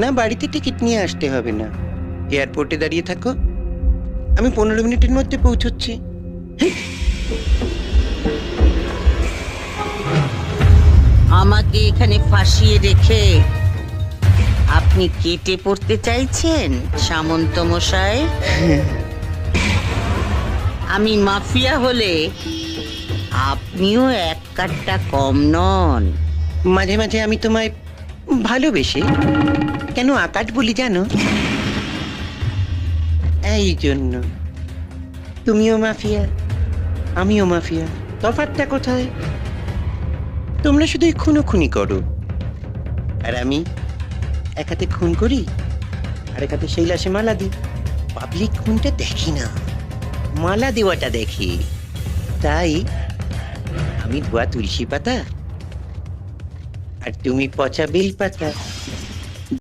না, বাড়িতে টিকিট নিয়ে আসতে হবে না, এয়ারপোর্টে দাঁড়িয়ে থাকো, আমি 15 মিনিটের মধ্যে পৌঁছচ্ছি। আমাকে এখানে ফাঁসিয়ে রেখে আপনি কেটে পড়তে চাইছেন সামন্ত মশাই? আমি মাফিয়া হলে আপনিও এক কাটটা কম নন। মাঝে মাঝে আমি তোমায় ভালোবেসে কেন আকাট বলি জানো? এই জন্য। তুমিও মাফিয়া, আমিও মাফিয়া, তফাৎটা কোথায়? তোমরা শুধুই খুনোখুনি করো, আর আমি এক হাতে খুন করি আর এক হাতে সেই লাশে মালা দিই। পাবলিক খুনটা দেখি না, মালা দেওয়াটা দেখি। তাই আমি ধোয়া তুলসী পাতা আর তুমি পচা বেল পাতা।